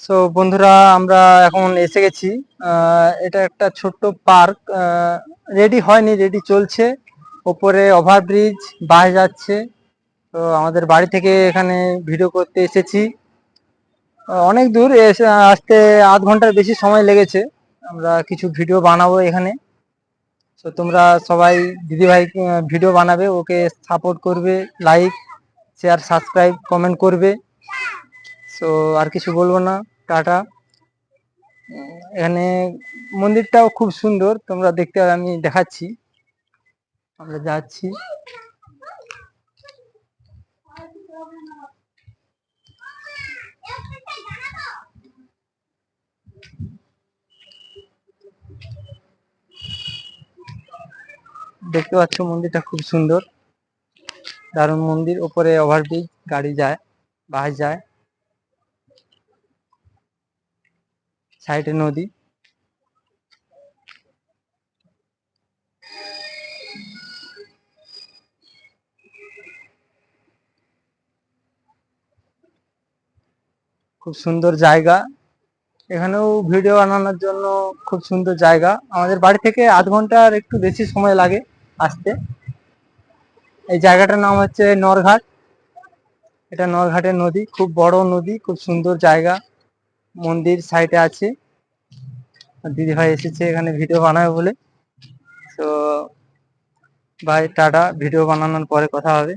So বন্ধুরা, আমরা এখন এসে গেছি। এটা একটা ছোট্ট পার্ক। রেডি হয়নি, রেডি চলছে। ওপরে ওভারব্রিজ, বাস যাচ্ছে। তো আমাদের বাড়ি থেকে এখানে ভিডিও করতে এসেছি। অনেক দূর এসে আসতে আধ ঘন্টার বেশি সময় লেগেছে। আমরা কিছু ভিডিও বানাবো এখানে। তো তোমরা সবাই, দিদিভাই ভিডিও বানাবে, ওকে সাপোর্ট করবে, লাইক শেয়ার সাবস্ক্রাইব কমেন্ট করবে। সো আর কিছু বলবো না, টাটা। এখানে মন্দিরটাও খুব সুন্দর, তোমরা দেখতে, আমি দেখাচ্ছি। আমরা যাচ্ছি। দেখতে পাচ্ছ মন্দিরটা খুব সুন্দর, দারুণ মন্দির। উপরে ওভারব্রিজ, গাড়ি যায়, বাস যায়, সাইডে নদী। খুব সুন্দর জায়গা। এখানেও ভিডিও বানানোর জন্য খুব সুন্দর জায়গা। আমাদের বাড়ি থেকে আধ ঘন্টার একটু বেশি সময় লাগে আসতে। এই জায়গাটার নাম হচ্ছে নরঘাট। এটা নরঘাটের নদী, খুব বড় নদী, খুব সুন্দর জায়গা। মন্দির সাইডে আছে। দিদি ভাই এসেছে এখানে ভিডিও বানাবে বলে। তো ভাই টাটা, ভিডিও বানানোর পরে কথা হবে।